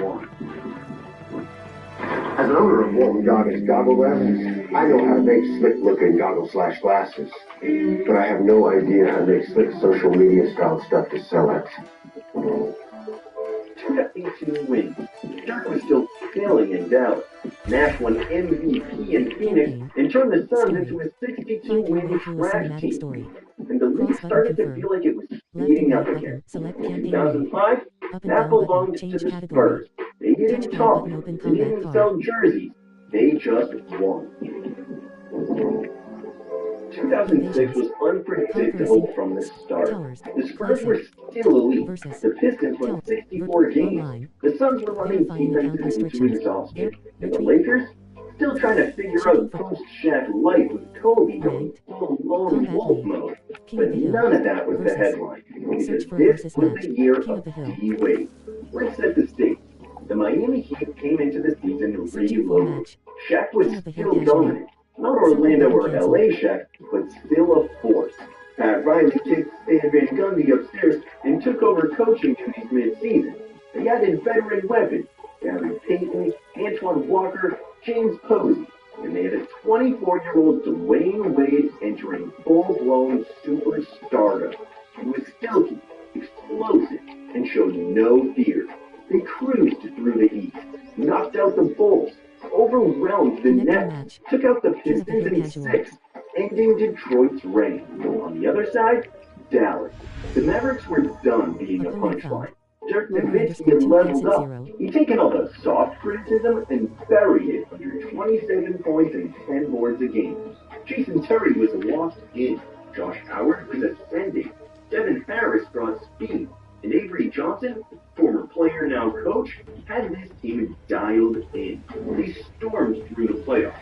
won. As an owner of Walton Goggins goggle glasses, I know how to make slick-looking goggle/glasses. But I have no idea how to make slick social media style stuff to sell it. 2-18 wins. Dirk was still failing in Dallas. Nash won MVP in Phoenix and turned the Suns into a 62-win trash team. And the league started to feel like it was speeding up again. In 2005, that belonged to the Spurs. They didn't talk. They didn't sell jerseys. They just won. 2006 was unpredictable from the start. The Spurs were still elite. The Pistons won 64 games. The Suns were running defenses into exhaustion. And the Lakers, still trying to figure out post-Shaq life with Kobe going full lone wolf mode. But none of that was the headline. Because this was the year of D-Wade. Let's set the stage. The Miami Heat came into the season reloaded. Shaq was still dominant. Not Orlando or LA Shaq, but still a force. Pat Riley kicked Stan Van Gundy upstairs and took over coaching duties mid-season. They added veteran weapons, Gary Payton, Antoine Walker, James Posey, and they had a 24-year-old Dwayne Wade entering full-blown superstardom. He was stealthy, explosive, and showed no fear. They cruised through the East, knocked out the Bulls, overwhelmed the Nets, took out the Pistons in 6, ending Detroit's reign. On the other side, Dallas. The Mavericks were done being a punchline. Dirk Nowitzki had leveled up. He'd taken all the soft criticism and buried it under 27 points and 10 boards a game. Jason Terry was lost in. Josh Howard was ascending. Devin Harris brought speed. And Avery Johnson, former player now coach, had this team dialed in. They stormed through the playoffs.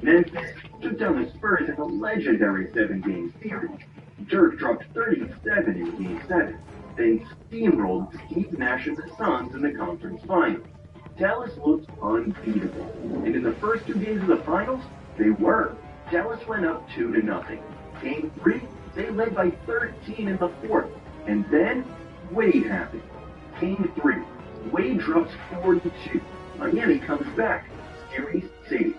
Memphis took down the Spurs in a legendary 7-game series. Dirk dropped 37 in Game 7, then steamrolled Steve Nash and the Suns in the conference finals. Dallas looked unbeatable, and in the first 2 games of the finals, they were. Dallas went up 2-0. Game 3, they led by 13 in the fourth, and then Wade happened. Game 3, Wade drops 42. Miami comes back. Series saved.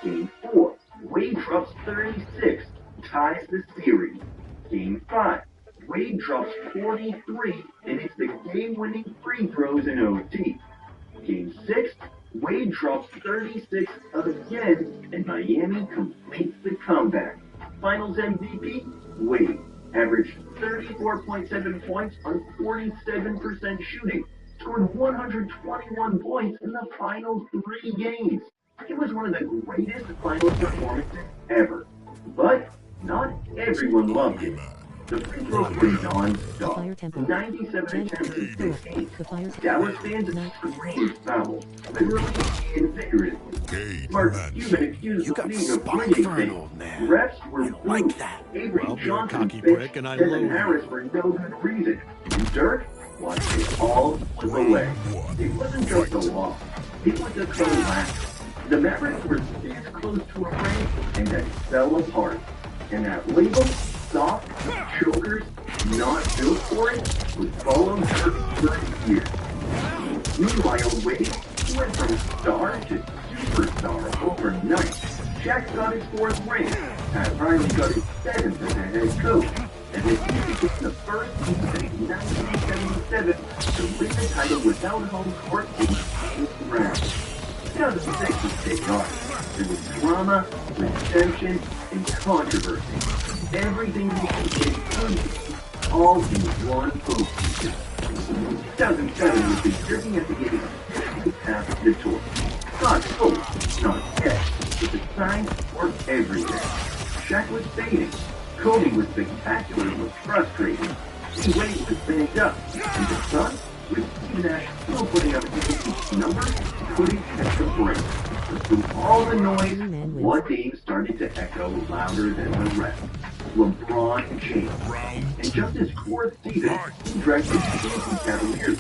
Game 4, Wade drops 36, ties the series. Game 5, Wade drops 43, and it's the game-winning free throws in OT. Game 6, Wade drops 36 again, and Miami completes the comeback. Finals MVP, Wade. Averaged 34.7 points on 47% shooting. Scored 121 points in the final 3 games. It was one of the greatest finals performances ever. But not everyone loved it. The free throws were non-stop. 97 attempts in 6 games. Dallas fans screamed fouls, literally and figuratively. Mark Cuban accused the league of bringing things. Refs were like that. Avery Johnson bitched Devin Harris for no good reason. And Dirk watched it all slip away. It wasn't just a loss. It was a collapse. The Mavericks were this close to a ring, and then fell apart. And that label, soft, chokers, not built for it, would follow Dirk for years. Meanwhile, Wade went from star to superstar overnight. Shaq got his 4th ring. Pat Riley got his 7th as a head coach. And the team became the first team since 1977 to win the title without home court in the 8th round. 2006 was big on. There was drama, redemption, and controversy. Everything we did could all in one postseason. 2007 was the year at the beginning of the path of the tour. Not hope, not yet, but the signs were everywhere. Shaq was fading. Kobe was spectacular but frustrating. Wade was banged up. And the Suns, with Steve Nash still putting up each numbers, couldn't catch a break. But through all the noise, one name started to echo louder than the rest. LeBron James. And just his 4th season, he dragged the Cleveland Cavaliers.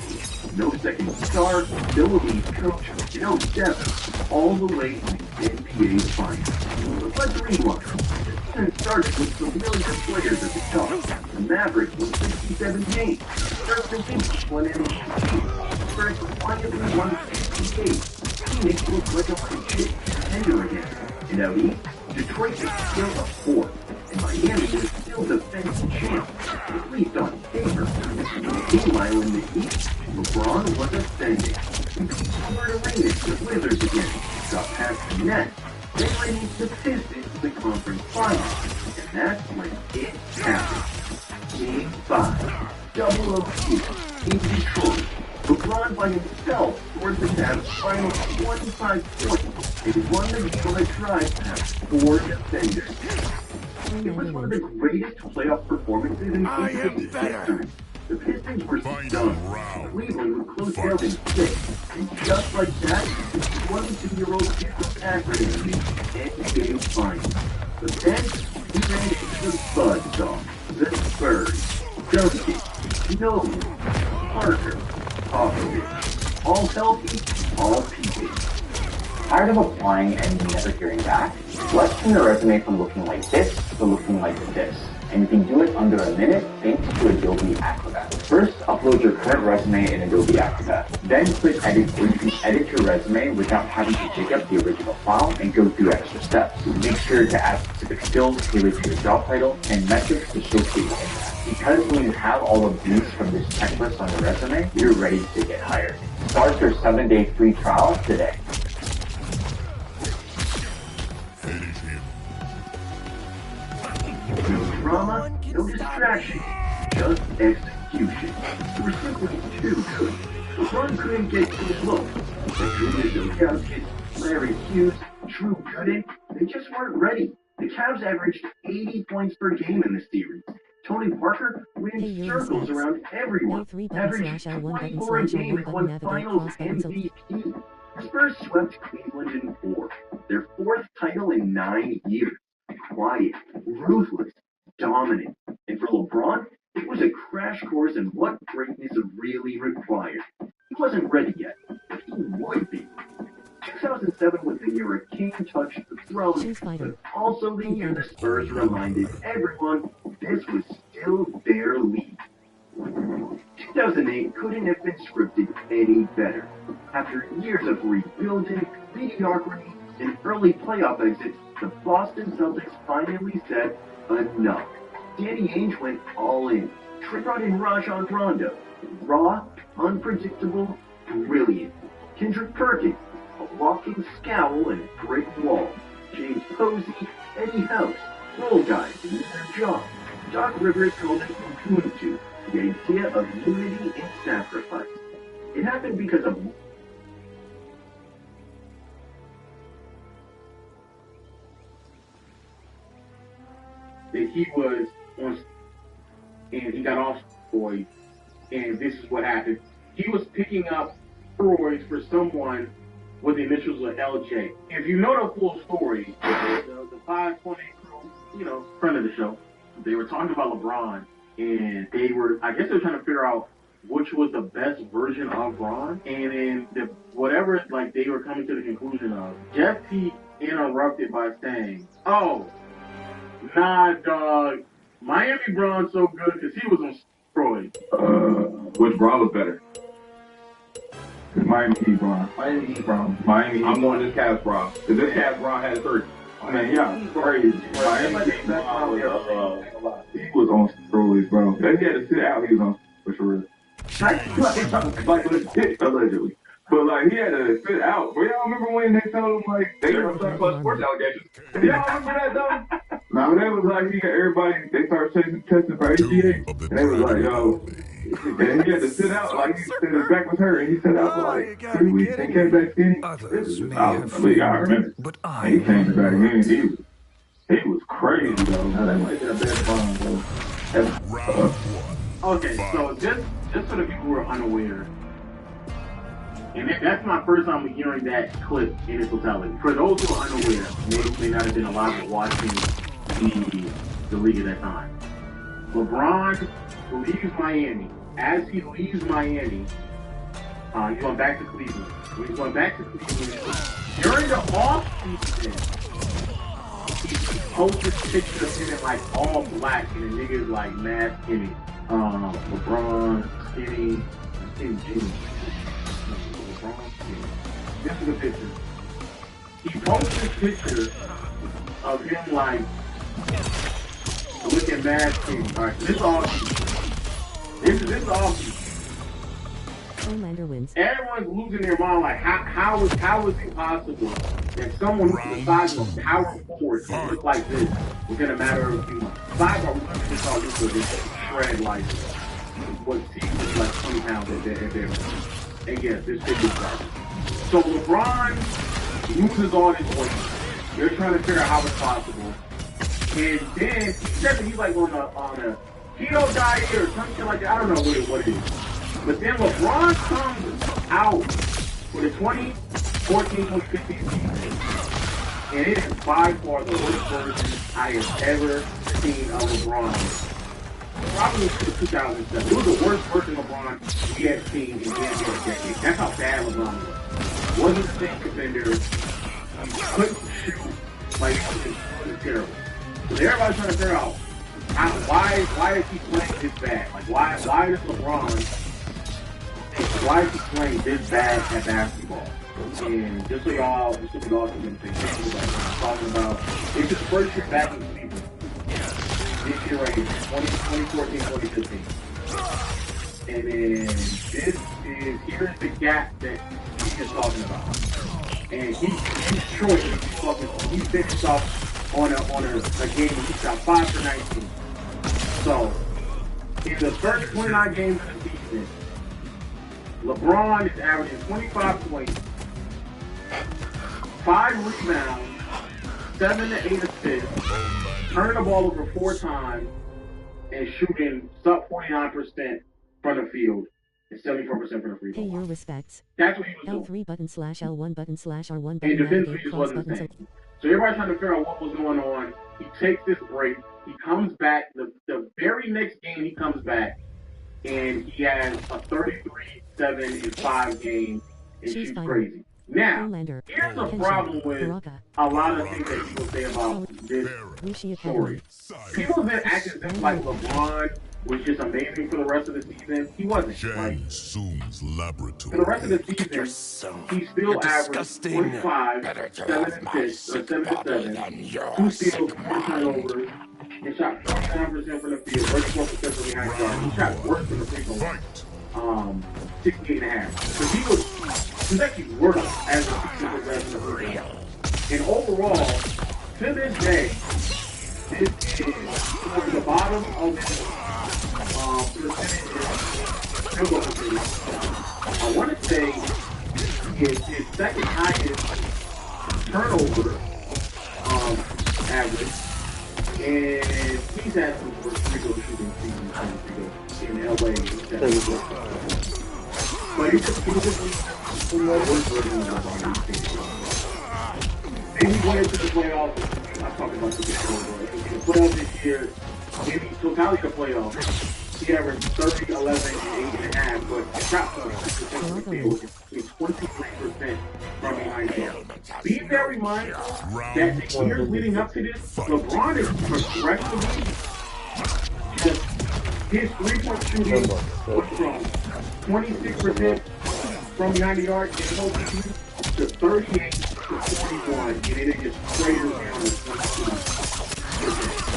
No second star, no elite coach, no depth, all the way to the NBA Finals. But let's rewind. The season started with familiar players at the top. The Mavericks won 67 games. Dirk Nowitzki won MVP. Spurs quietly won 68. Phoenix looked like a legit contender again. And out east, Detroit is still a fourth, and Miami is still defending champ, at least on paper. Meanwhile, in the East, LeBron was ascending. He beat Gilbert Arenas, the Wizards again, got past the Nets, then ran into the Pistons in the conference finals, and that's when it happened. Game 5, double OT in Detroit. LeBron by himself scored the Cavs' final 25 points and won the game on a drive past 4 defenders. It was one of the greatest playoff performances in NBA history. The Pistons were stunned. Cleveland would close out in 6, and just like that, the 22-year-old hit the Packers in the NBA Finals. But then, he ran into the buzzsaw, the Spurs, Duncan, Nolan, Parker, Popovich, all healthy, all peaking. Tired of applying and never hearing back? Let's turn your resume from looking like this to looking like this. And you can do it under a minute thanks to Adobe Acrobat. First, upload your current resume in Adobe Acrobat. Then click Edit where you can edit your resume without having to dig up the original file and go through extra steps. Make sure to add specific skills tailored to your job title and metrics to showcase impact. Because when you have all of these from this checklist on your resume, you're ready to get hired. Start your 7-day free trial today. No drama, no distraction, just execution. They were simply too good. LeBron couldn't get to his look. Julius Ilgauskas, Larry Hughes, Drew Gooden, they just weren't ready. The Cavs averaged 80 points per game in the series. Tony Parker ran circles around everyone, averaged 24 a game and won Finals MVP. The Spurs swept Cleveland in 4, their 4th title in 9 years. Quiet, ruthless, dominant. And for LeBron, it was a crash course in what greatness really required. He wasn't ready yet, but he would be. 2007 was the year a king touched the throne, but also the year the Spurs reminded everyone this was still their league. 2008 couldn't have been scripted any better. After years of rebuilding, mediocrity, and early playoff exits, the Boston Celtics finally said enough. Danny Ainge went all in. Trey brought in Rajon Rondo. Raw, unpredictable, brilliant. Kendrick Perkins, a walking scowl and brick wall. James Posey, Eddie House, role guys who knew their job. Doc Rivers called it Ubuntu, the idea of unity and sacrifice. It happened because of that he was on, and he got off steroids, and this is what happened. He was picking up steroids for someone with the initials of LJ. If you know the full story, the 5.8 crew, friend of the show, they were talking about LeBron, and I guess they were trying to figure out which was the best version of Bron, and then they were coming to the conclusion of, Jeff T interrupted by saying, "Oh, nah, dog, Miami Bron's so good because he was on steroids." Which Bron was better? Miami Heat Bron. Miami Heat Bron. Miami Heat. I'm going this Cavs Bron. Because this Cavs Bron had 30. Man, yeah, crazy. Miami Heat Bron he was on steroids, bro. If he had to sit out, he was on for sure. Like legit, allegedly. But he had to sit out. But y'all remember when they told him they were talking about sports allegations? Y'all remember that though? Now they was he got everybody. They started testing for ACA, and they was yo. And he had to sit out. He said his back was hurt, and he sat out for 3 weeks and came back skinny. I remember. But and he came back in. He was crazy though. That might be the best Bron, bro. Okay, so just for the people who are unaware, and that's my first time hearing that clip in its totality. For those who are unaware, may not have been alive watching the league at that time. LeBron leaves Miami. As he leaves Miami, he's going back to Cleveland. When he's going back to Cleveland, during the offseason, he posted pictures of him in all black, and the niggas mad skinny. LeBron, skinny jeans. this is a picture. He posted this picture of him like looking mad king. Alright, this is awesome. This is awesome. Homelander wins. Everyone's losing their mind like how is it possible that someone who's the size of a power forward can look like this within a matter of a few months? Sidebar, we look at this all this with this shred like what seems like 20 pounds at their and yes, this figure is garbage. So LeBron loses all his weight. They're trying to figure out how it's possible. And then he said that he's like on a keto diet or something like that. I don't know what it is. But then LeBron comes out with a 2014-2015 season. And it is by far the worst version I have ever seen of LeBron. Probably since 2007. It was the worst version of LeBron we had seen in the NBA decade. That's how bad LeBron was. Wasn't the same defender. He couldn't shoot. Like, it was terrible. So everybody's trying to figure out why is he playing this bad? Like, why is LeBron, why is he playing this bad at basketball? And just so y'all can think, I'm talking about, it's his first year back in the season. This year right here, 2014, 2015. And then here's the gap that he's just talking about. And he's short, he finished off on a game where he shot 5 for 19. So, in the first 29 games of the season, LeBron is averaging 25 points, 5 rebounds, 7 to 8 assists, turning the ball over 4 times, and shooting sub 49% from the field and 74% from the free throw line. Pay your respects. That's what he was L3 button slash L1 button slash R1 doing. button And defensively navigate just cross wasn't the button. same. So everybody's trying to figure out what was going on. He takes this break. He comes back. The very next game he comes back, and he has a 33-7-5 game and shoots crazy. Now, here's the problem with a lot of things that people say about this story. People have been acting just like LeBron was just amazing for the rest of the season. He wasn't. Like, for the rest of the season, he still averaged 45, 7 assists, or 7 to 7, 2 steals, 4 turnovers, and shot 49% from the field, 34% from behind the arc. He shot worse than the free throw line. 68.5. So he was actually worse as the season progressed in the first. And overall, to this day, this is towards the bottom of his field goal percentage. I want to say his second highest turnover average, and he's had some free throw shooting seasons in LA. But he was just worse version of LeBron. Then he went into the playoffs. I'm talking about the playoffs this year. In the totality of the playoffs, he averaged 30, 11, and 8.5, but shot 6% from the field is 23% from behind the arc. Be very mindful that the years leading up to this, LeBron is progressively just his 3-point shooting was from 26% from behind the arc in the whole season to 38 to 41, and then it just craters down to 22%.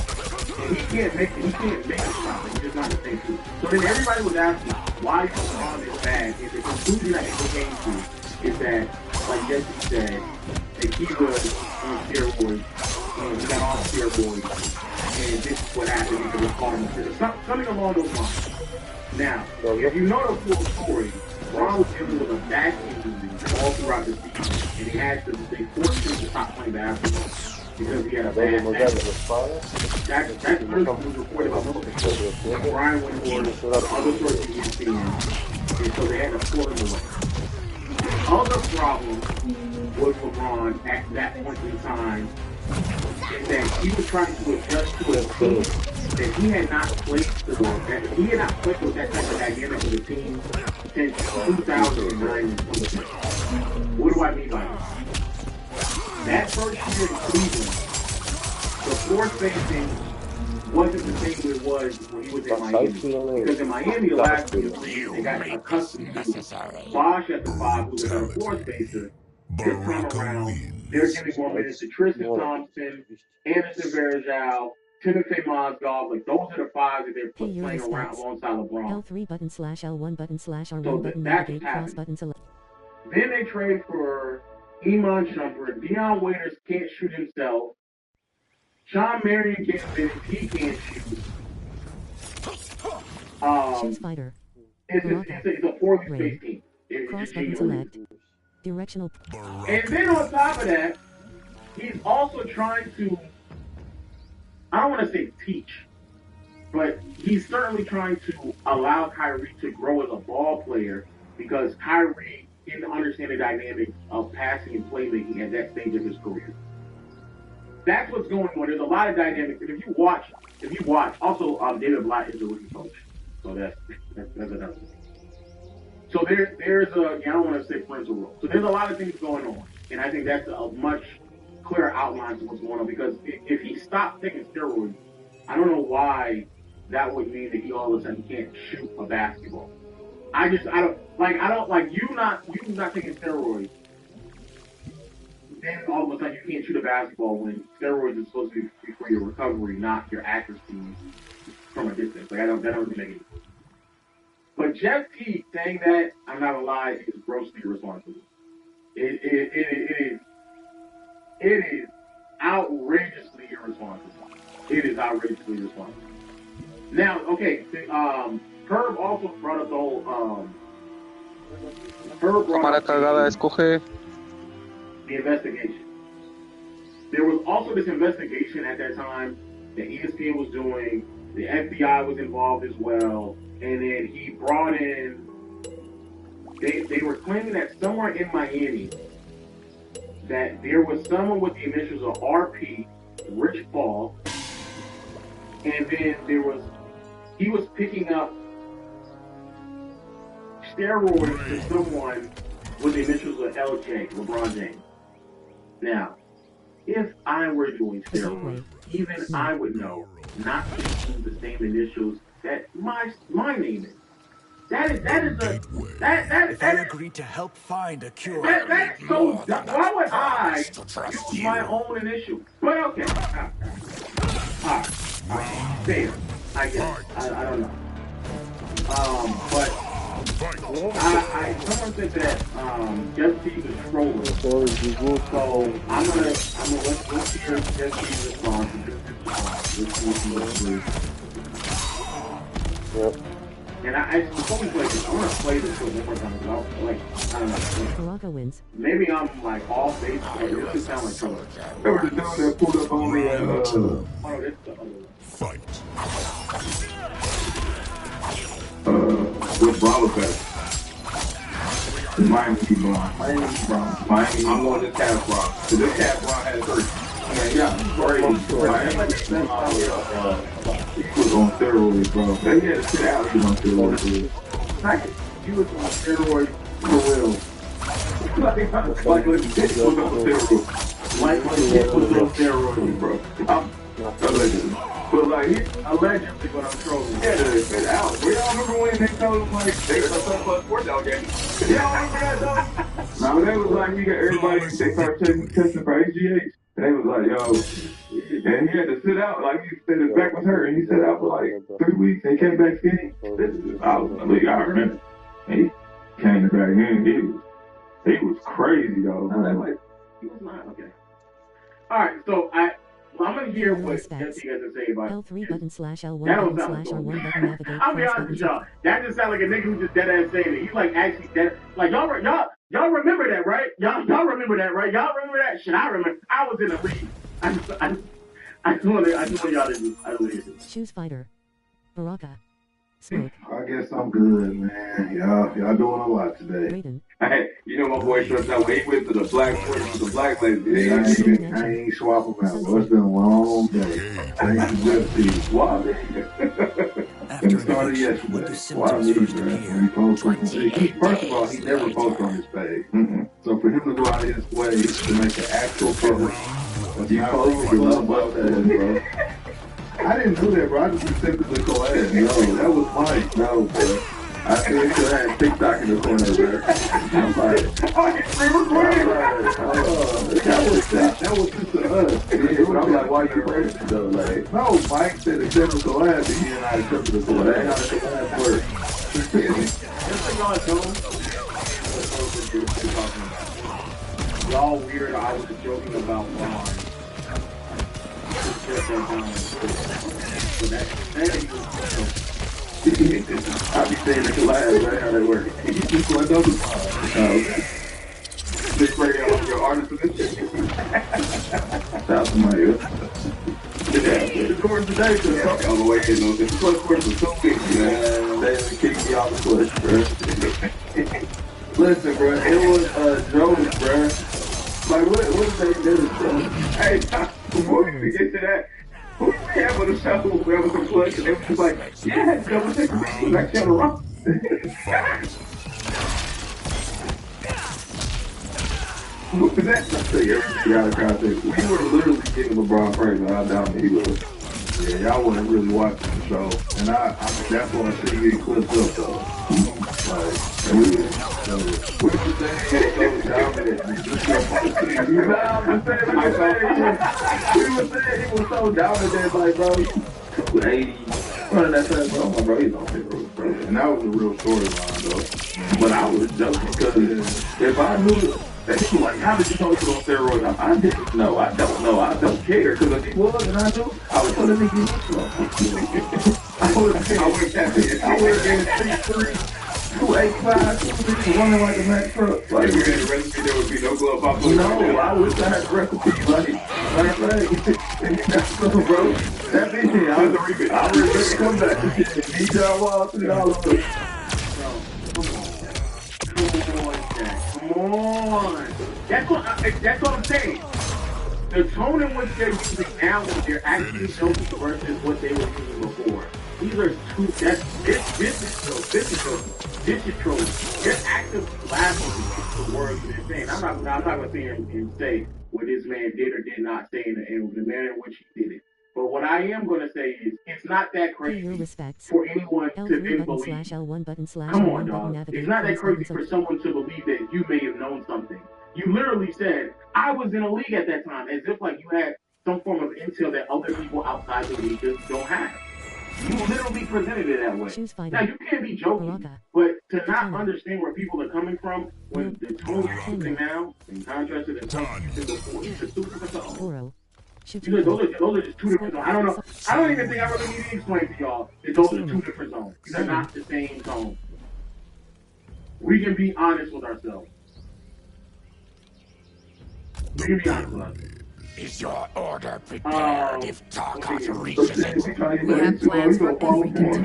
And he can't make a shot. He's just not the same dude. So then everybody was asking, why is LeBron this bad? And the conclusion that people came to is that, like Jesse said, that he was on steroids, and he got off steroids, and this is what happened because of falling steroids. Something along those lines. Now, if you know the full story, LeBron was dealing with a back injury all throughout the season, and he had to stay forced to stop playing basketball. Because he had a bad back. That's the first was reported by most. Brian went for other sources he was seeing, and so they had to pull him away. The other problem with LeBron at that point in time is that he was trying to adjust to a team that he had not played with. He had not played with that type of dynamic of the team since 2009. What do I mean by this? That first year in Cleveland, the floor spacing wasn't the same it was when he was in Miami. Because in Miami last year, they got accustomed to Bosh at the 5, who was a floor spacer, this time around, they're giving more minutes to Tristan Thompson, Anderson Varejao, Timothy Mozgov. Like, those are the five that they're playing around alongside LeBron. L3 button slash L1 button slash R1 So button that's navigate cross button select. Then they trade for Iman Shumpert. Deion Waiters can't shoot himself. Sean Marion gets minutes. He can't shoot. Choose fighter. It's a poorly spaced team. Cross button select. Directional. And then on top of that, he's also trying to, I don't want to say teach, but he's certainly trying to allow Kyrie to grow as a ball player, because Kyrie didn't understand the dynamics of passing and playmaking at that stage of his career. That's what's going on. There's a lot of dynamics. And if you watch, also David Blatt is a rookie coach. So that's another thing. So there's a, I don't want to say parental role. So there's a lot of things going on. And I think that's a much clearer outline to what's going on, because if he stopped taking steroids, I don't know why that would mean that he all of a sudden can't shoot a basketball. I don't like you not taking steroids. Then all of a sudden you can't shoot a basketball when steroids is supposed to be for your recovery, not your accuracy from a distance. Like, that doesn't make any sense. But Jeff Teague saying that, I'm not gonna lie, is grossly irresponsible. It is outrageously irresponsible. It is outrageously irresponsible. Now, okay, Herb also brought up the whole the investigation. There was also this investigation at that time that ESPN was doing. The FBI was involved as well, and then he brought in. They were claiming that somewhere in Miami that there was someone with the initials of RP, Rich Paul, and then he was picking up steroids to someone with the initials of LJ, LeBron James. Now, if I were doing steroids, even I would know not to use the same initials that my name is. That is agreed to help find a cure. That's so. Why would I use my own initials? But okay. Alright. Fair. I guess. I don't know. But someone said that Jeff Teague is trolling. So I'm gonna let's hear Jeff Teague's response. Yep. And before we play this, I want to play this one more time. I don't know. Baraka wins. Maybe I'm like off base, but this just sound like trouble. Remember the dude that pulled up on me and oh, this is the other one. Fight. Which Bron was better? Miami keep Bron. Miami, I'm going to Cavs Bron. Because this Cavs Bron had 30. Yeah, crazy. He was on steroids, bro. They had to sit out. He was on steroids. He was on steroids for real. Like legit was on steroids. Like legit was on steroids, bro. Allegedly. But like, he allegedly, but I'm trolling. Yeah, they fit out. We all remember when they told him like they were plus sports allegations. Y'all remember that though? Now they was like, you got everybody. They started testing for HGH. And they was like, yo, and he had to sit out. Like, he said his back was hurt, and he sat out for like 3 weeks. And he came back skinny. I was in the league. I remember. And he came back in. He was crazy though. Like, he was not okay. All right, so I'm gonna hear what Jesse has to say about L3 button slash L1 button slash R1 button navigate. I'll be honest with y'all. That just sounds like a nigga who just dead ass saying it. He's like actually dead. Like y'all remember that, right? Y'all remember that, right? Y'all remember that shit? I remember. I was in the league. I just want y'all to do. I don't hear this. Choose fighter. Baraka. Smoke. I guess I'm good, man. Y'all doing a lot today. Raiden. Hey, you know my boy Shorts out when he went to the black lady. I ain't swapping out. Well, it's been a long day. Thank you, Jeff Teague. Why? And it started yesterday. Why me, man? First of all, he never posted on his page. So for him to go out of his way to make an actual post, you posted your love about that, bro. I didn't do that, bro. I just accepted the collab. No, that was Mike. No, bro. I still had TikTok in the corner, bro. I'm like, that was just to us. Yeah, but I'm like, why you racist though? Like, no, Mike said accept the collab, and he and I accepted the collab. That's how the collab works. Just so y'all know, y'all weird. I was joking about Ron. I be saying the collab, right? How that works. You just want to know. Okay. They play your artist position. Shout to my ear. The chorus today, so all the way in on this. The chorus was so big, man. They kick me off the push, bro. Listen, bro, it was a joke, bro. Like, what did they do, bro? Hey, before we get to that, who we have on the show who was some clutch, and they was just like, yeah, double check the machine, like Shadow Rock. That's the thing, everybody got a context. We were literally giving LeBron praise, and I doubt that he was. Yeah, y'all wasn't really watching the show. And I mean, that's why I see you get clipped up, though. Like, and we were saying he was so dominant. We were saying he was so dominant, like, bro, 280, running that fast, bro. I'm like, bro, he's on steroids, bro. And that was a real storyline, though. But I was joking, because if I knew that he was like, how did you know he was on steroids? I didn't know. I don't know. I don't care. Because if he was and I knew, I would tell him he was slow. I would have been 6'3", 285, 260, running like a Mack truck. Like, If we had the recipe, there would be no glove pop. No, I wish I had the recipe. Like, bro, that bitch, I was ready to come back. Need y'all walk through all of it. Come on. That's what I'm saying. The tone in which they're using now when they're actually joking versus what they were using before. These are two. This is true. They're actively laughing at the words that they're saying. I'm not gonna sit here and say what this man did or did not say and the manner in which he did it. But what I am going to say is, it's not that crazy for anyone to then believe. Come on, dog. It's not that crazy for someone to believe that you may have known something. You literally said, I was in a league at that time, as if like you had some form of intel that other people outside the league just don't have. You literally presented it that way. Now, you can't be joking, but to not understand where people are coming from when the tone you're using now, in contrast to the tone you used before, it's a super tone. Because those are just two different zones. I don't know. I don't even think I really need to explain to y'all that those are two different zones. They're not the same zone. We can be honest with ourselves. We can be honest with ourselves. Is your order prepared if Tarkov reaches it? We have plans for every contingency.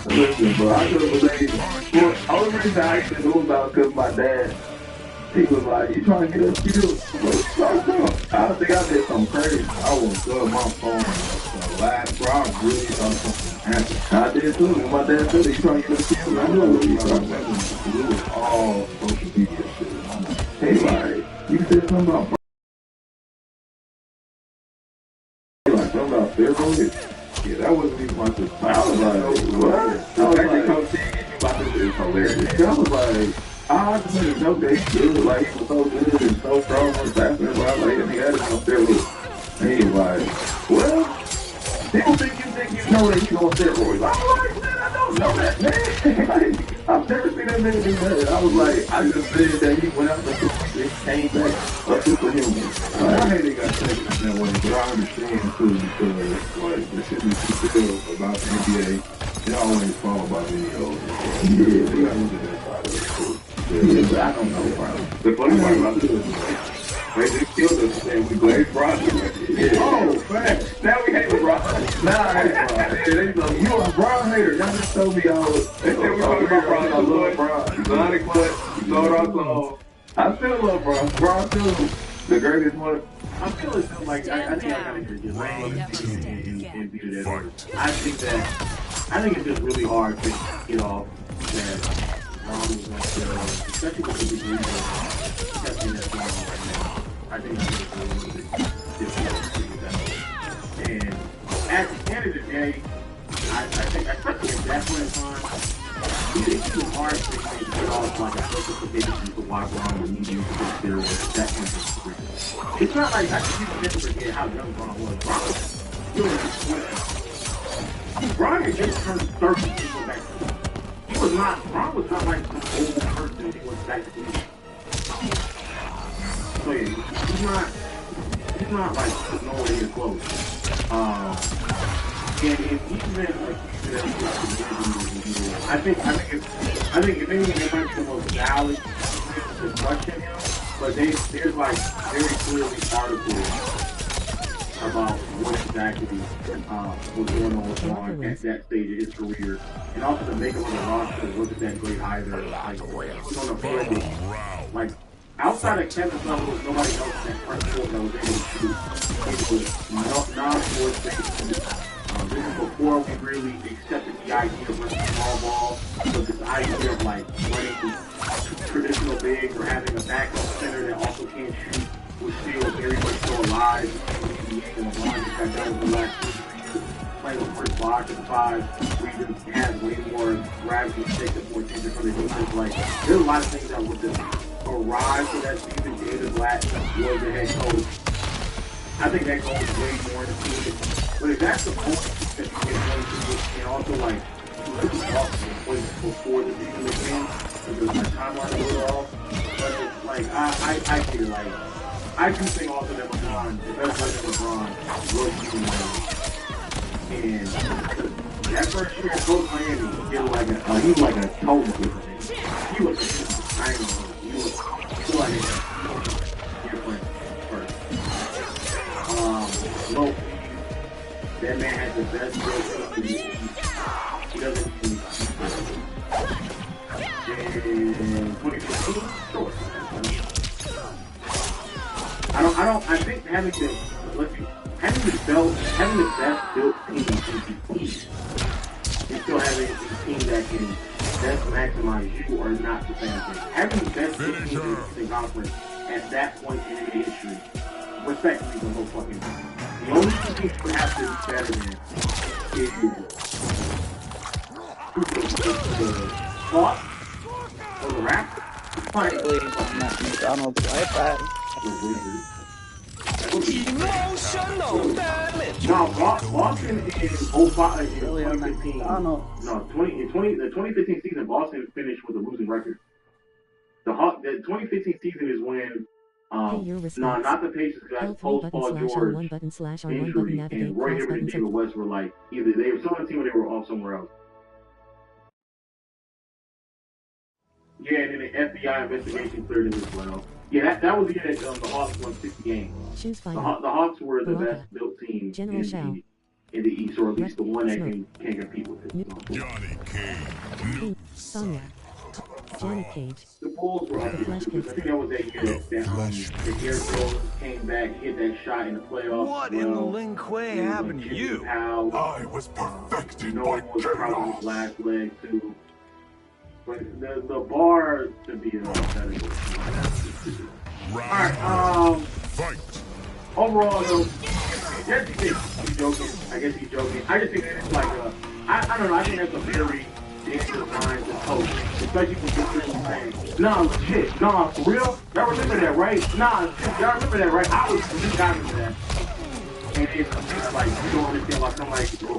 Listen, bro, I couldn't believe it. Well, only reason I actually knew about it because my dad, he was like, you trying to get us killed? I think I did something crazy. I was good my phone. The last, bro, I really thought something happened. I did too. When my dad said, you trying to get us killed? I knew what he was talking about. It was all social media shit. Hey, like, you said something about something about steroids? Yeah, that wasn't even my sister. I was like, what? I was like, it's hilarious. I was like, I just made a joke that he good, like he was so good and so strong and fast and like, and he had it on steroids. And he was like, well, people think you know that he's on steroids. I'm like, man, I don't know that, man. Like, I've never seen that nigga do that. I was like, I just said that he went out there and came back a superhuman. I hate they got taken that way, but I understand too because like the shit is still about the NBA. They always fall by videos. Yeah, they got to look at that side of it too. Yeah, but I don't know, bro. The funny part about this is they just killed us and we glad LeBron. Yeah. Oh, man. Now we hate LeBron. Now I hate LeBron. Yeah, they know you a LeBron hater. Y'all just told me y'all was. They said we talking about LeBron. I love LeBron. He's not a clutch. He's not our song. I still love LeBron. LeBron still the greatest one. I'm feeling like I think I gotta get this right. I think it's just really hard to get off that Ron was on steroids, especially with the degree of testing that's going on right now. I think it's a little bit difficult to do that. And at the end of the day, I think, especially at that point in time, it's too hard to get off like a justification for why Braun would need you to consider at that point in his career. It's not like, I think people never forget how young Braun was. Braun was still in his 20s. Braun had just turned 30 when he went back to Cleveland. Braun was not like some old person when he went back to Cleveland. So yeah, he's not like nowhere near close. And even like I think if anything, they might be the most valid to question him, but there's like very clearly articles about what exactly was going on with Braun at that stage of his career, and also the makeup of the roster wasn't that great either. Like he's on the field, like outside of Kevin Love, nobody else in that front court that was able to shoot. It was non-sports based. This is before we really accepted the idea of running small ball. So this idea of like running traditional bigs or having a backup center that also can't shoot was still very much so alive. And LeBron just got done with the last 2 years playing with Chris Bosh at 5. We just had way more gravity and take up more attention from the defense. Like there's a lot of things that would just arrive for that season. David Blatt was the head coach. I think that goes way more into it. But if that's the point that you get going to it, and also like you really talk to the point before the season begins, because my timeline is a little off. But it's like I get it. Like I do think also that LeBron, the best version of LeBron, was using and that first year in Coach Miami, he was like a total different thing. He was I ain't gonna lie, he was like a different person. Low. That man has the best build in the East. He doesn't need in 2015, sure. I think having the best built team in the East and still having a team that can best maximize you are not the same thing. Having the best team in the conference at that point in NBA history, respectfully, the whole fucking thing. The only two teams you have to be better than is the Hawks or the Raptors. McDonald's Wi-Fi. Emotional damage. No, Boston in 05, 2015. No, the 2015 season, Boston finished with a losing record. The 2015 season is when no, not the Pacers, because post Paul George injury and Roy Hibbert and David West were like, either they were still on the team or they were off somewhere else. Yeah, and then the FBI investigation cleared him as well. Yeah, that was the year that the Hawks won 60 games. The Hawks were the best built team in the East, or at least the one that can compete with it. Johnny Cage. Sonya. Johnny Cage. The Bulls were up there. I think that was that year that Derrick Rose came back, hit that shot in the playoffs. What in the Lin Kuei happened to you? I was perfected by was probably his last leg too. But the bar to be a better. Alright, fight. Overall though, yes, he's joking. I guess he's joking. I just think it's like I don't know, I think that's a very dangerous line to coach. Especially for people saying, nah, shit, nah, for real? Y'all remember that, right? Nah, shit, y'all remember that, right? I was just got into that. And it's like, you don't understand why somebody can go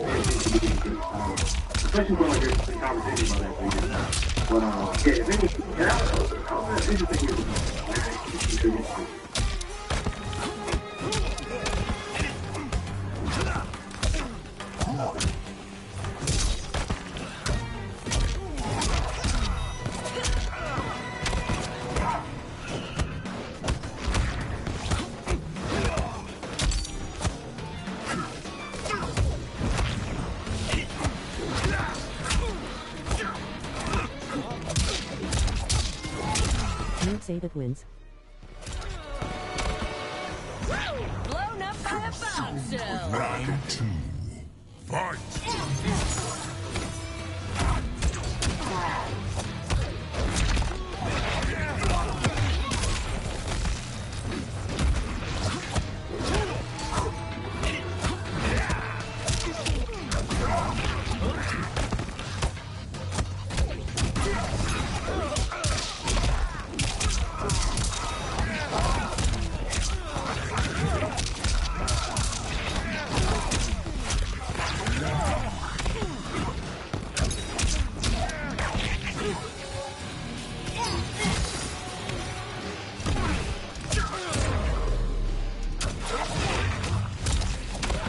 especially when like there's a conversation about that. But yeah, if anything, I was interesting. Say that wins. Blown up by a bomb cell. Round 2. Fight.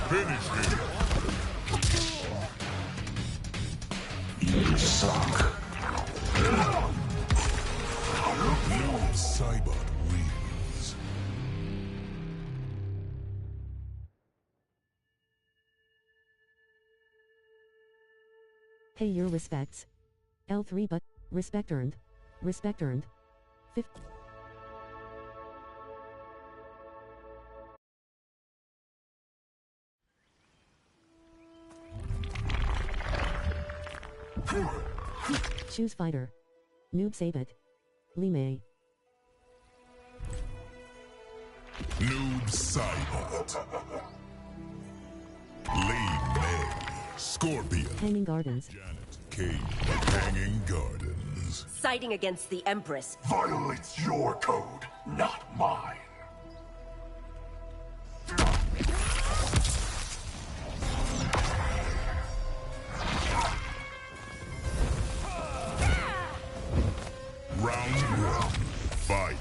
Finish him. You suck. No Cybot wins. Pay your respects. L3 but respect earned. Respect earned. 50. Choose fighter. Noob Sabot. Lee May. Noob Cybot. Lee May. Scorpion. Hanging Gardens. Janet Cage. Hanging Gardens. Siding against the Empress. Violates your code, not mine. Round one. Fight.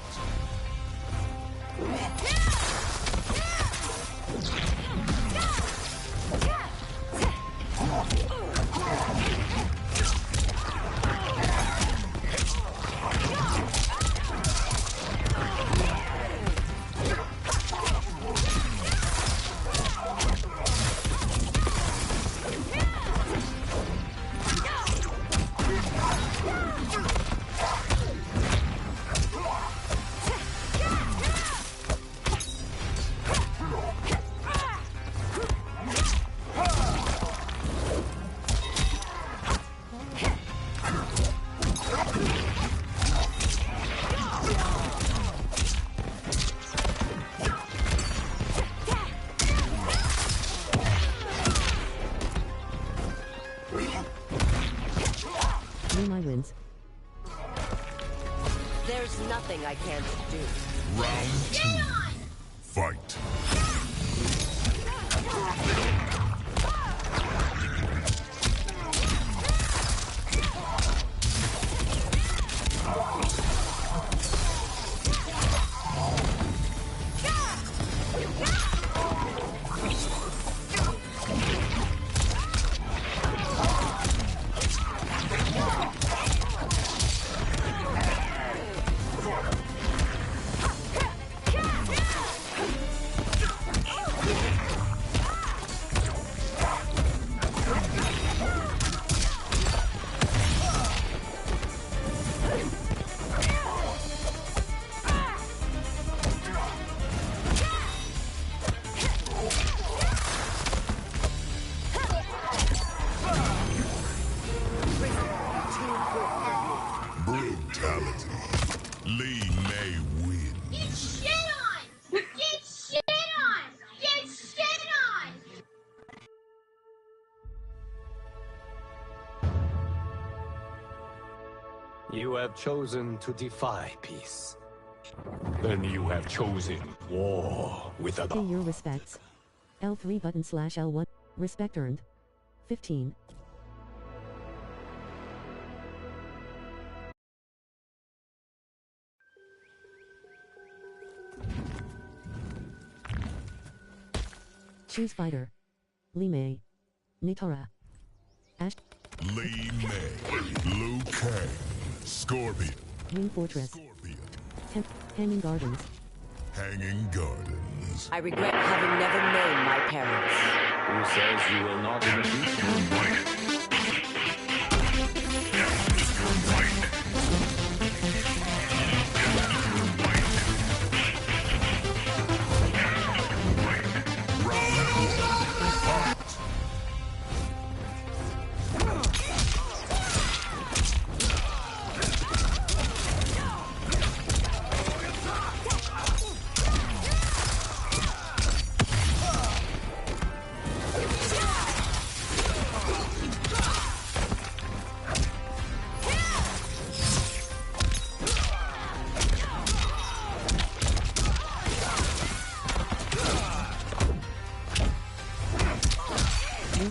My wins. There's nothing I can't do. Round two. Fight. Brutality. Lee May wins. Get shit on! Get shit on! Get shit on! You have chosen to defy peace. Then you have chosen war with a... Pay your respects. L3 button / L1. Respect earned. 15. Choose fighter. Lee May. Nitara. Ash. Lee May. Liu Kang. Scorpion. Wing Fortress. Scorpion. Hanging Gardens. Hanging Gardens. I regret having never known my parents. Who says you will not in the future?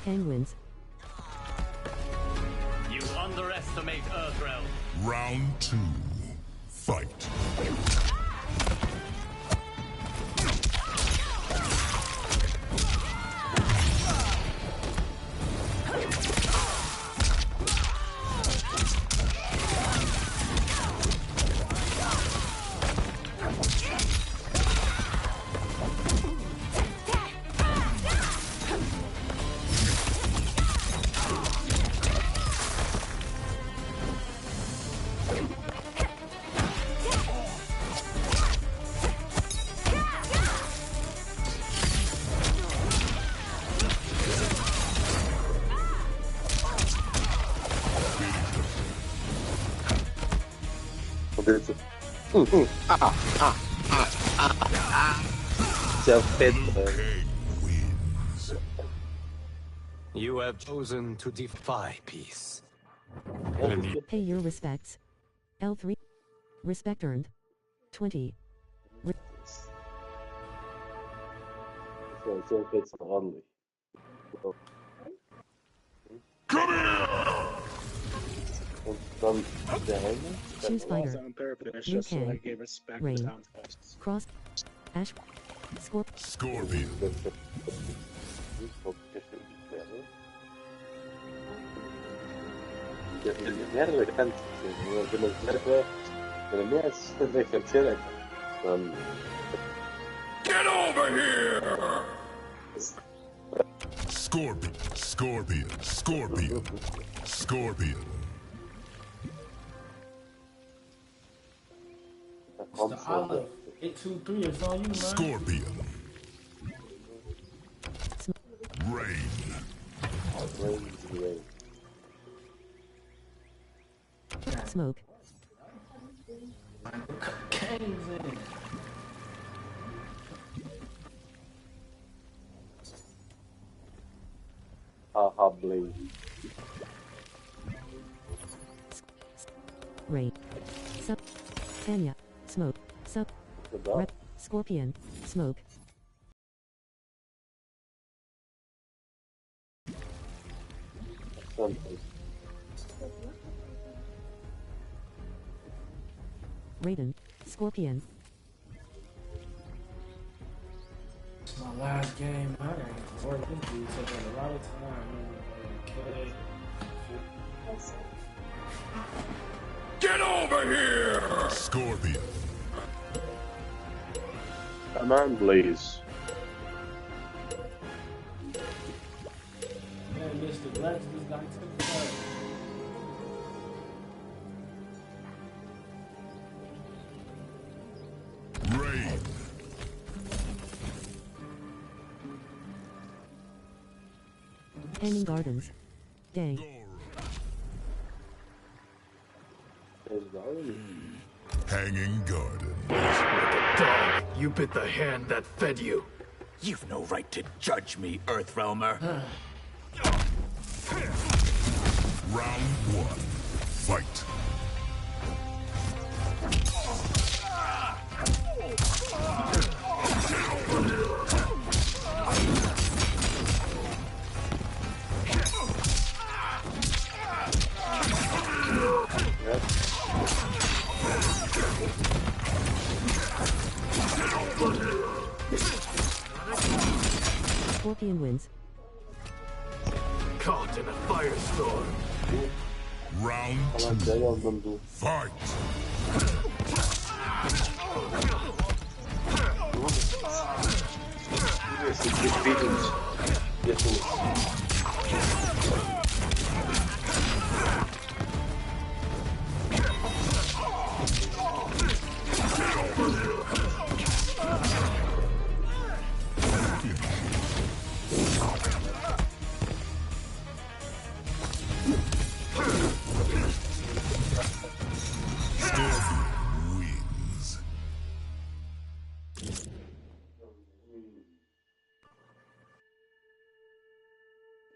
Kang wins. You underestimate Earthrealm. Round 2. Fight. You have chosen to defy peace. Pay your respects. L3. Respect earned. 20. Choose fighter. Liu Kang. Rain. Cross. Ash. Scorpion. Get over here! Scorpion, Scorpion, Scorpion, Scorpion. Mr. Olive, 823 is on you, man. Scorpion. Rain. Smoke. Cocaine's in it. Blaze. Rain. Sup. Tanya. Smoke. Sup. Rep. Scorpion. Smoke. Raiden. Scorpion. It's my last game. I gotta get to work. This dude taking a lot of time. Okay. Get over here! Scorpion. Come on, Blaze. Man, Mr. Black just got to the fight. Rain. Hanging Gardens. Day. Hanging Garden. Like a dog, you bit the hand that fed you. You've no right to judge me, Earthrealmer. Round 1. Fight. Scorpion wins. Caught in a firestorm. Round 2. Fight.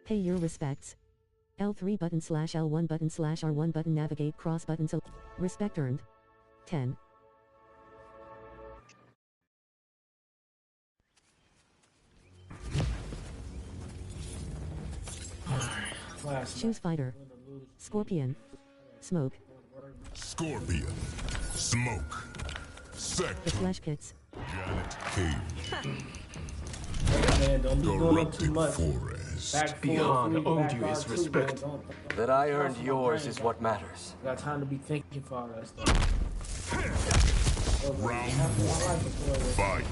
Pay your respects. L3 button / L1 button / R1 button navigate cross button respect earned. 10. Choose fighter. Scorpion. Smoke. Scorpion. Smoke. The Sector. flesh kits. Janet Cage. Man, don't be doing it too Corrupted much. forest. Back Bihan four, owed back you his R2, respect. man, don't- That I earned yours is what matters. Got time to be thinking for all that stuff. Round one. Fight.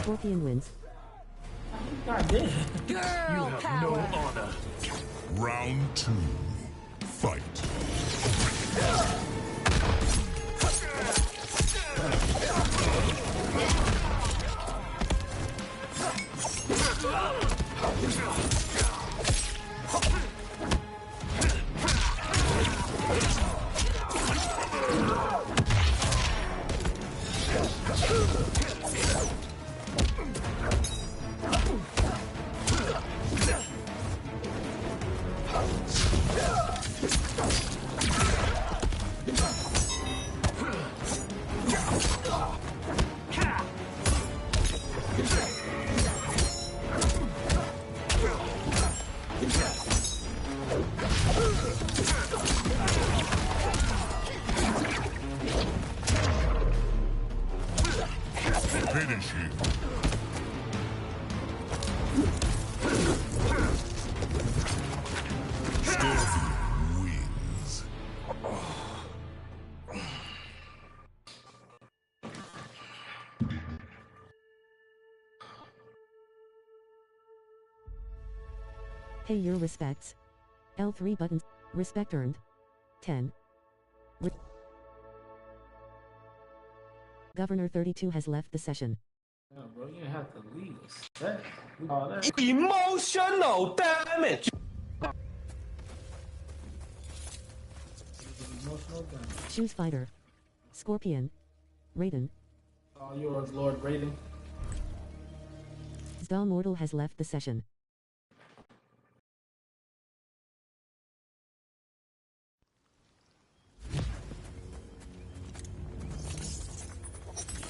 Scorpion wins. God damn. You have no honor. Round two. Fight. Finish him. Scorpion wins. Pay your respects. L3 buttons. Respect earned. 10. Governor 32 has left the session. No, bro, you didn't have to leave us. That, all that. Emotional damage! Emotional damage. Shoes fighter. Scorpion. Raiden. All yours, Lord Raiden. Zdal Mortal has left the session.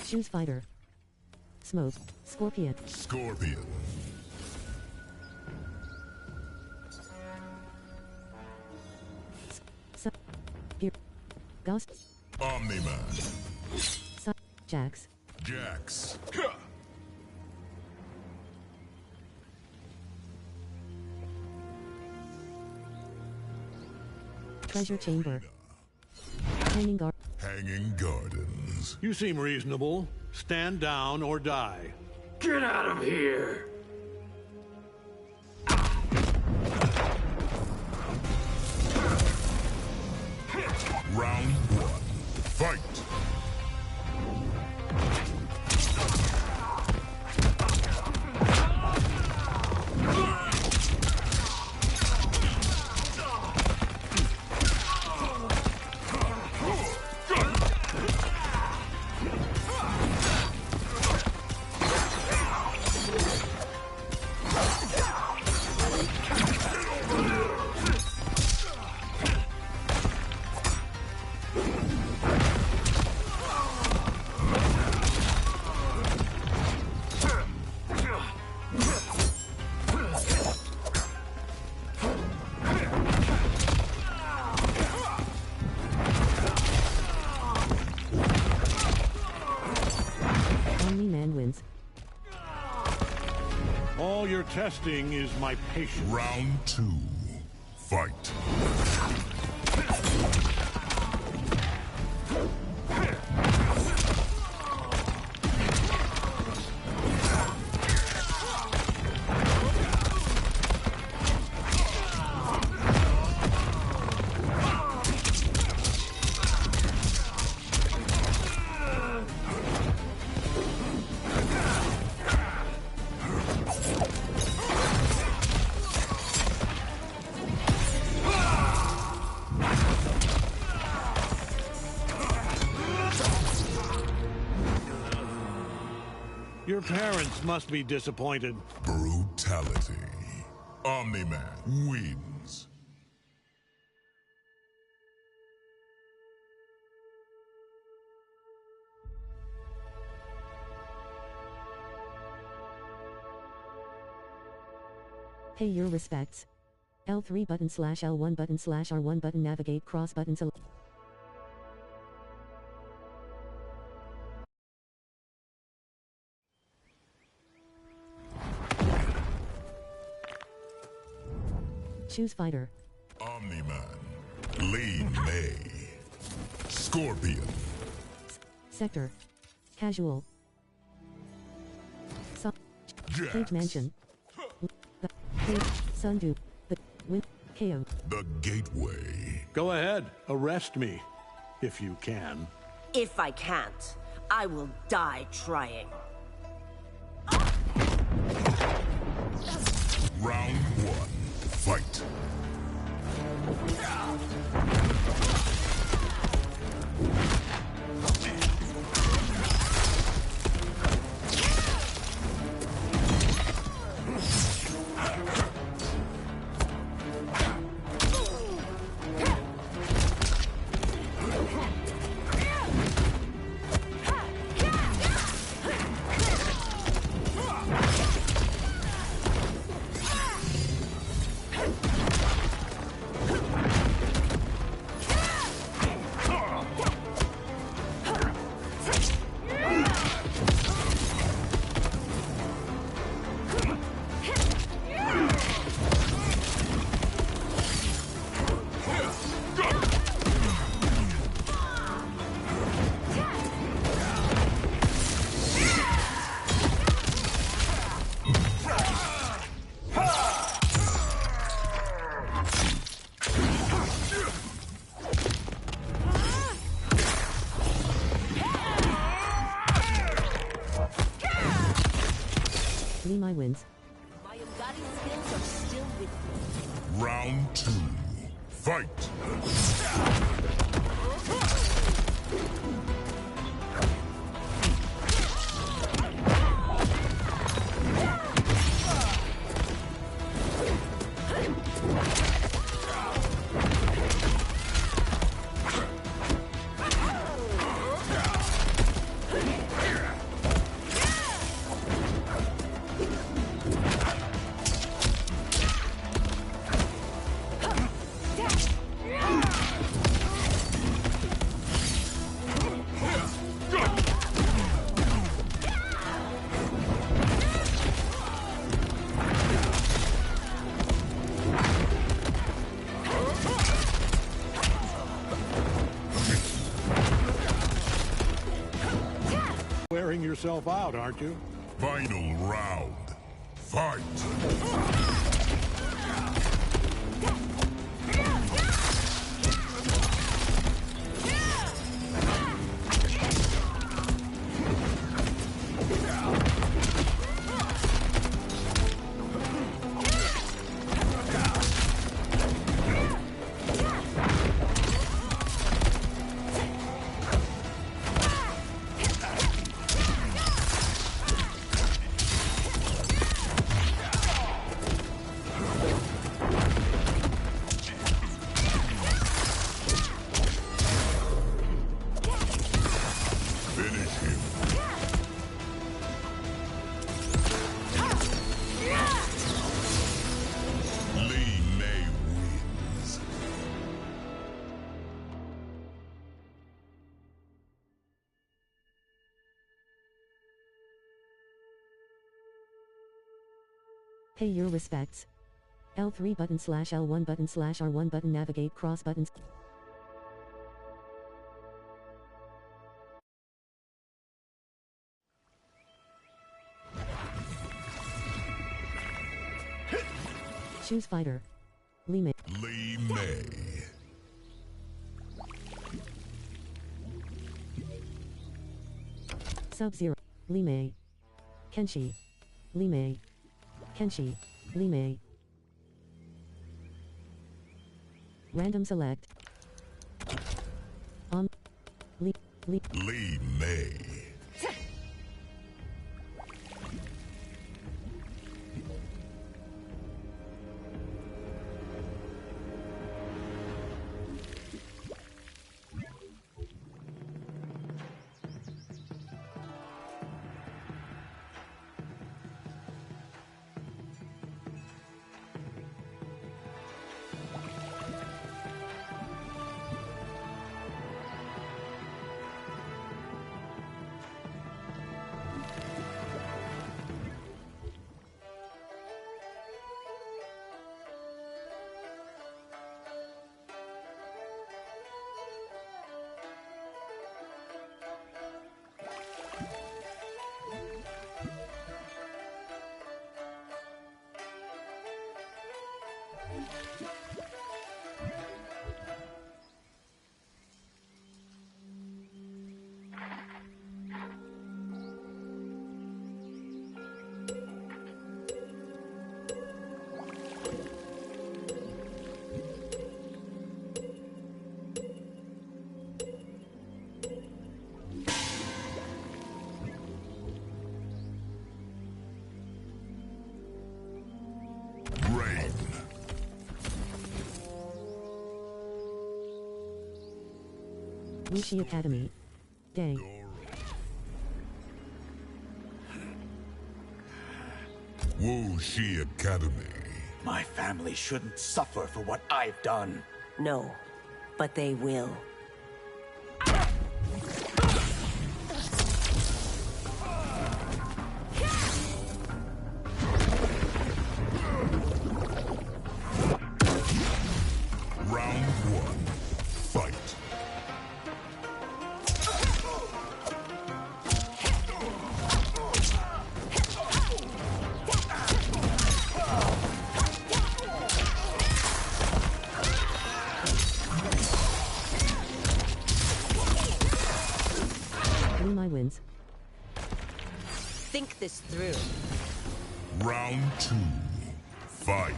Shoes fighter. Smoke. Scorpion. Scorpion. Ghost. Omni-Man. Jax. Jax. Treasure chamber. Hanging guard. Hanging Gardens. You seem reasonable. Stand down or die. Get out of here! Round one. Fight. Omni-Man wins. All you're testing is my patience. Round two. Fight. parents must be disappointed. Brutality. Omni-Man wins. Pay your respects. L3 button slash L1 button slash R1 button navigate cross button select. Choose fighter. Omni-Man. Lee May. Scorpion. Sector. Casual. Jax. Cage Mansion. Cage. Sundu. The Win. KO. The Gateway. Go ahead, arrest me, if you can. If I can't, I will die trying. Round 1. Fight. Limai wins. My Ungari skills are still with me. Round 2. Fight. Wearing yourself out, aren't you? Final round. Fight. Finish him. Lee May wins. Pay your respects. L3 button slash L1 button slash R1 button navigate cross buttons. Choose fighter. Lee May. Lee May. Sub-Zero. Lee May. Kenshi. Lee May. Kenshi. Lee May. Random select. Lee May. Wuxi Academy. Day. Wuxi Academy. My family shouldn't suffer for what I've done. No, but they will. Round one. Fight. My wins. Think this through. Round two. Fight.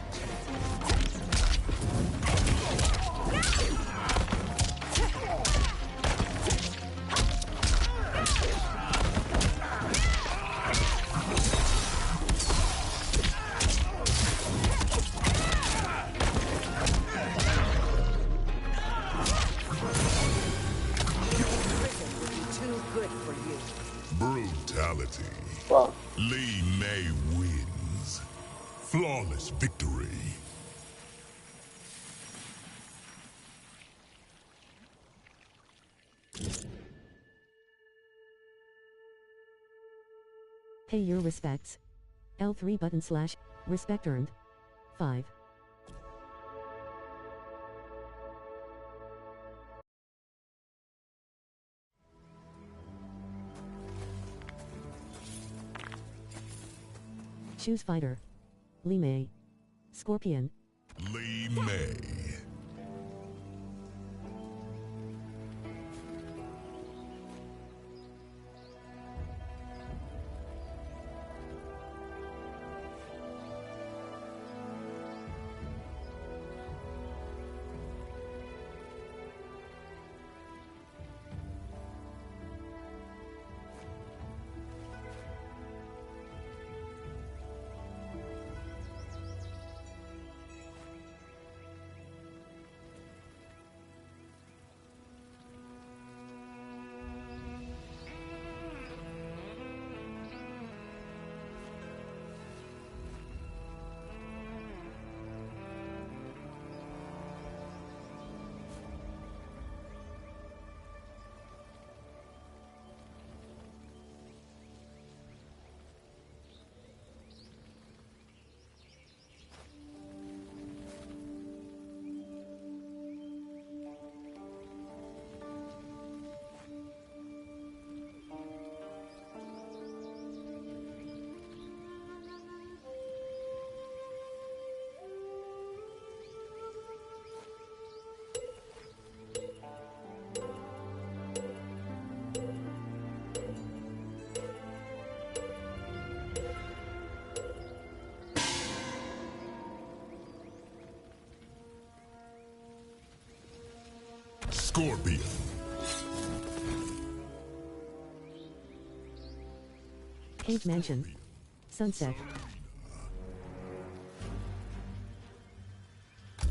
Brutality. Well, Li Mei wins. Flawless victory. Pay your respects. L3 button slash respect earned. 5. Choose fighter. Li Mei. Scorpion. Li Mei. Scorpion. Cave Mansion. Sunset.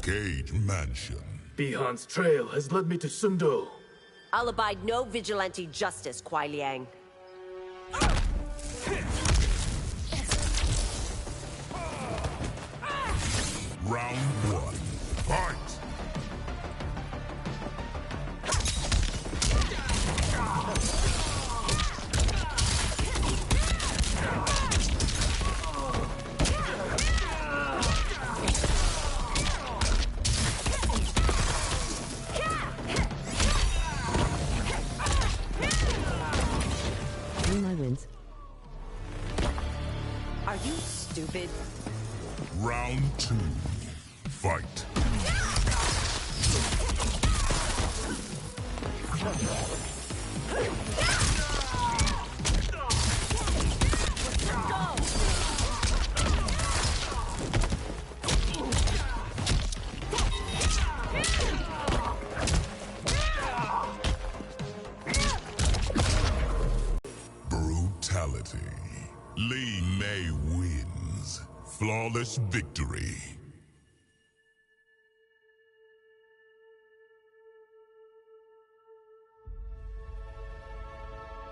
Cage Mansion. Bihan's trail has led me to Sundo. I'll abide no vigilante justice, Kuai Liang. Round one. Fight! My wins. Are you stupid? Round two. Fight. Brutality. Lee May wins. Flawless victory.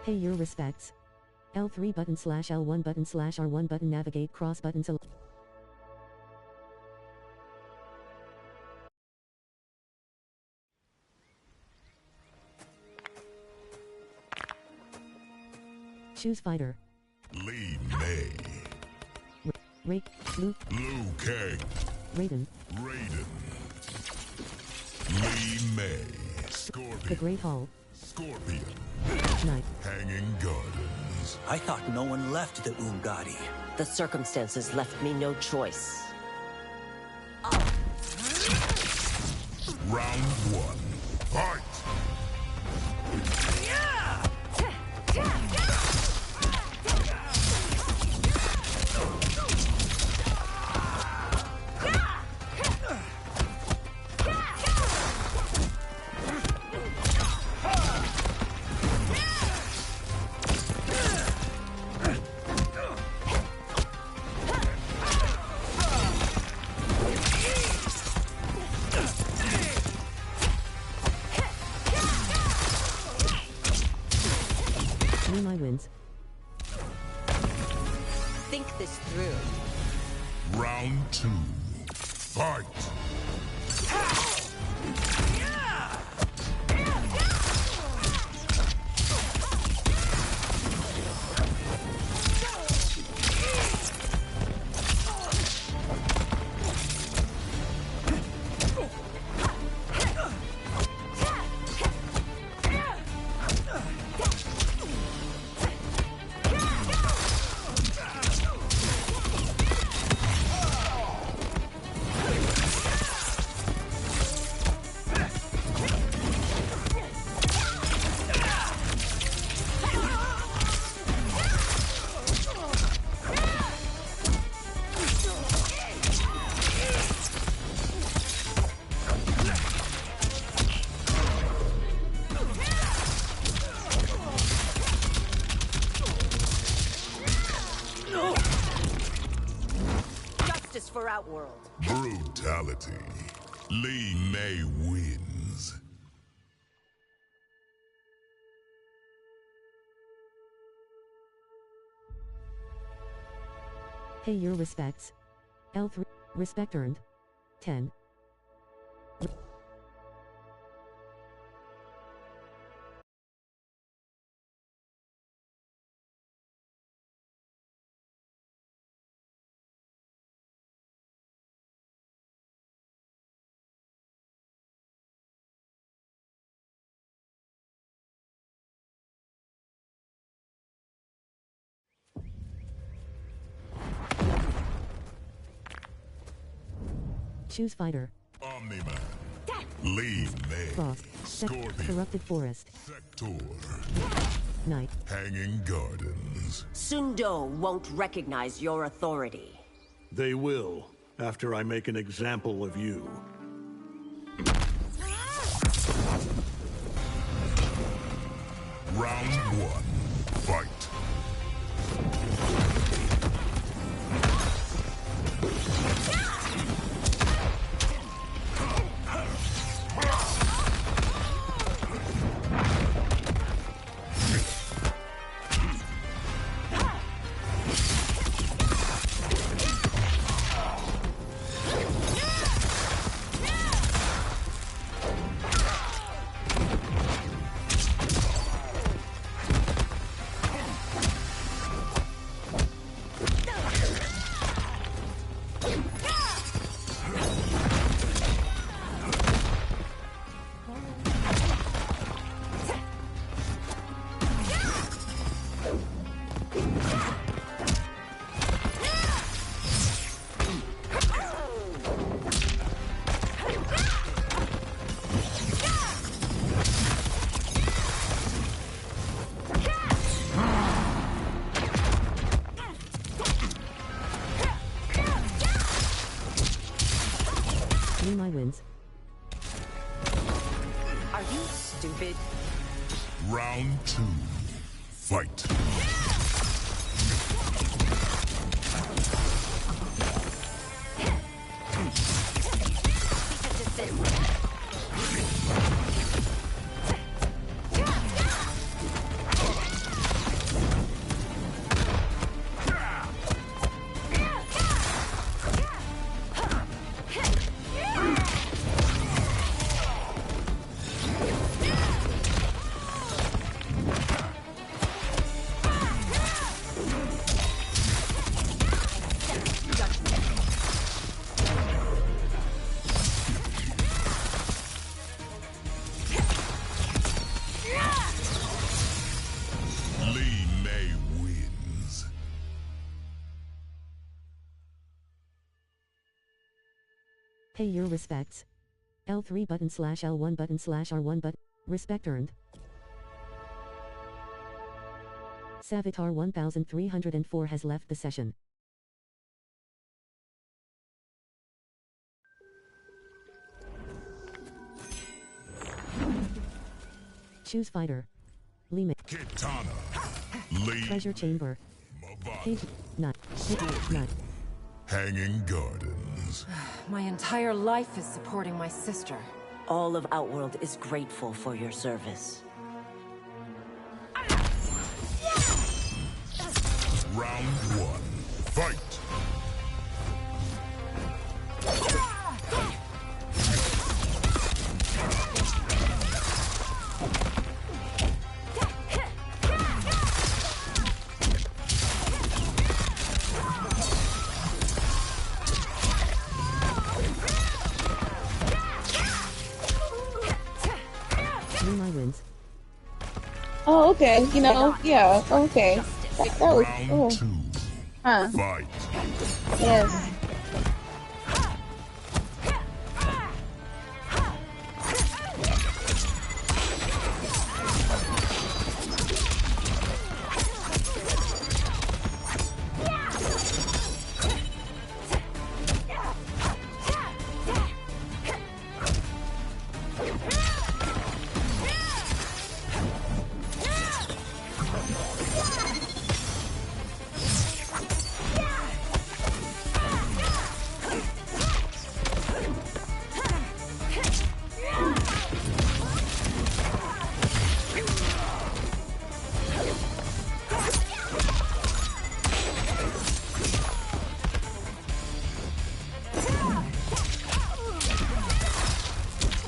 Pay your respects. L3 button slash L1 button slash R1 button navigate cross button select. Choose fighter. Lee May. Luke. Liu Kang. Raiden. Lee May. Scorpion. The Great Hall. Scorpion. Knight. Hanging Gardens. I thought no one left the Ungadi. The circumstances left me no choice. Round 1. Fight! My wins. Think this through. Round 2. Fight! For Outworld. Brutality. Lee May wins. Pay your respects. L3. Respect earned. 10. Choose fighter. Omni-Man. Lee May. Frost. Scorpion. Corrupted Forest. Sector. Knight. Hanging Gardens. Sundo won't recognize your authority. They will, after I make an example of you. Round 1. Fight. Limai wins. Are you stupid? Round 2. Fight. Pay your respects. L3 button / L1 button / R1 button. Respect earned. Savitar 1304 has left the session. Choose fighter. Lima. Kitana. Lee. Treasure chamber. Cage. Nut. Nut. Hanging Gardens. My entire life is supporting my sister. All of Outworld is grateful for your service. Round 1. Fight! Limai wins. Oh, okay. You know, yeah. Okay. That was cool. Huh. Fight. Yes.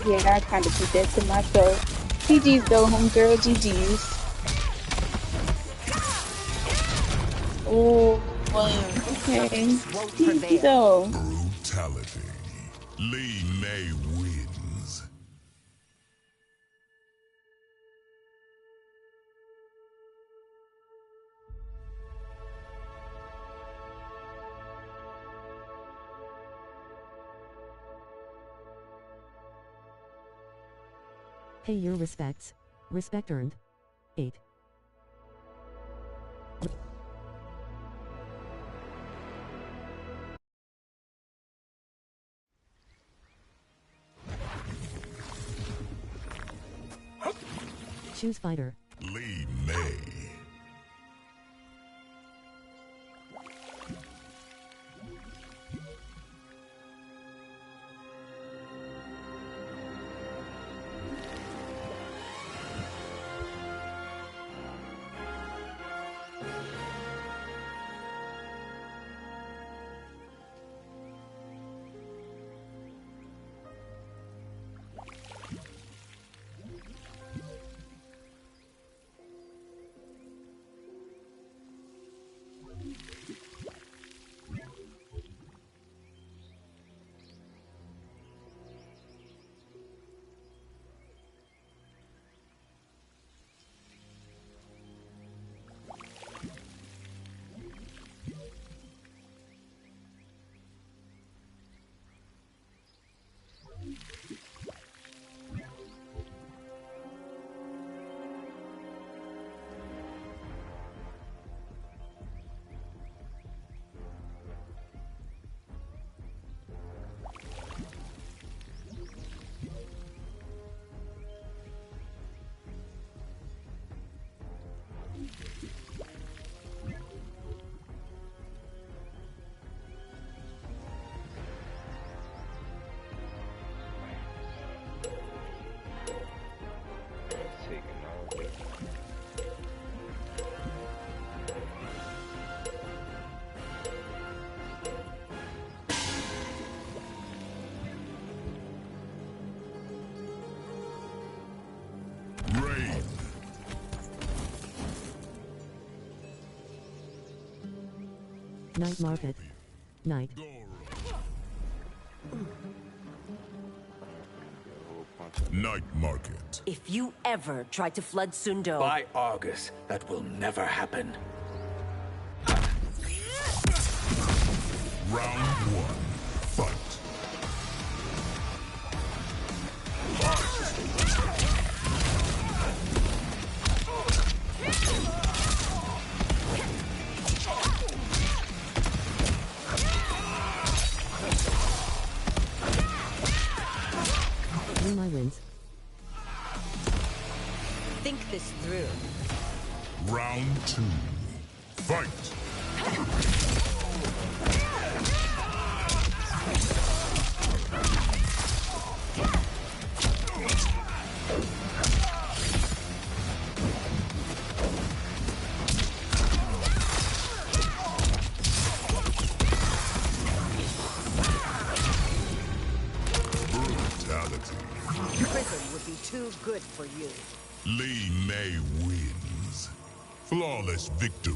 Yeah, I kind of did that to myself. GG's though, homegirl. GG's. Oh, okay. GG though. Brutality. Lee May wins. Pay your respects. Respect earned. 8. Choose fighter. Lee May. Night market. Night. Night market. If you ever try to flood Sundo... By Argus, that will never happen. Round 1. Fight. My wins. Think this through. Round 2. Fight. Prison would be too good for you. Lee May wins. Flawless victory.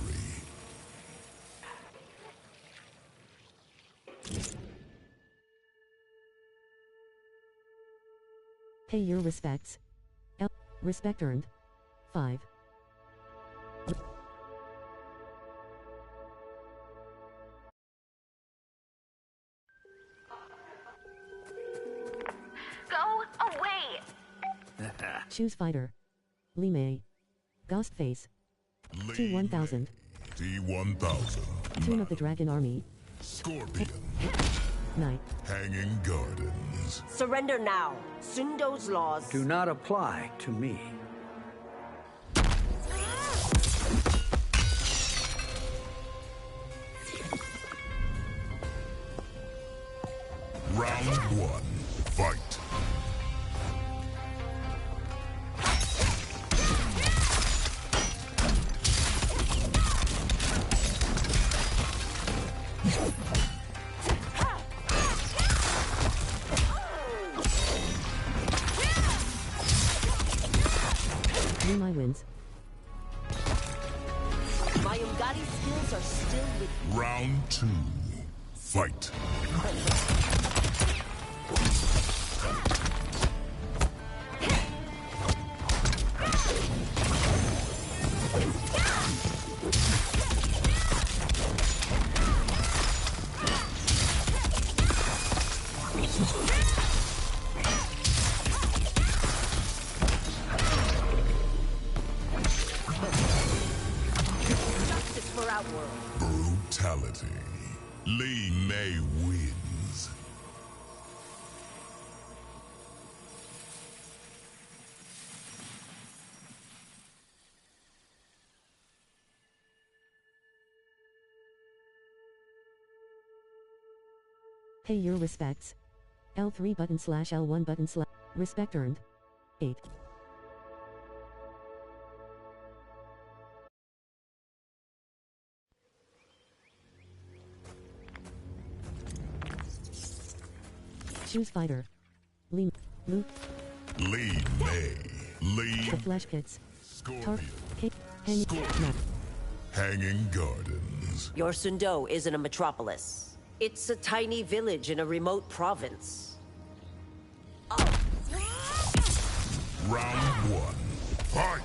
Pay your respects. Respect earned. 5. Go away! Choose fighter. Lee May. Ghostface. T-1000. T-1000. Tune of the Dragon Army. Scorpion. Night. Hanging Gardens. Surrender now. Sundo's laws do not apply to me. Round 1. Fight. My wins. My Ungadi skills are still with you. Round 2. Fight. Justice for our world. Brutality. Lee May wins. Pay your respects. L3 button slash L1 button slash. Respect earned. 8. Choose fighter. Lee. Luke. Lee May. Lee. The flesh pits. Scorpion. Hanging Gardens. Your Sundo isn't a metropolis. It's a tiny village in a remote province. Round 1. Fight.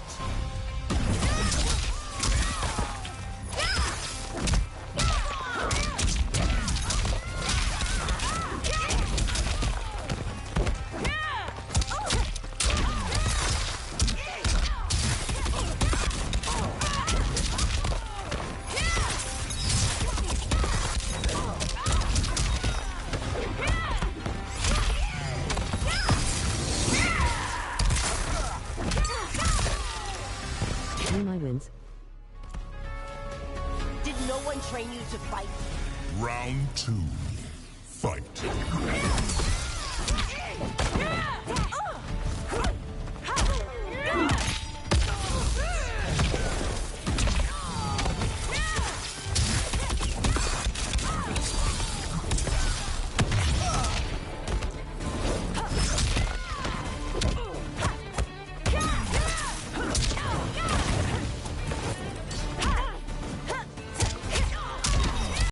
My wins. Did no one train you to fight? Round 2. Fight.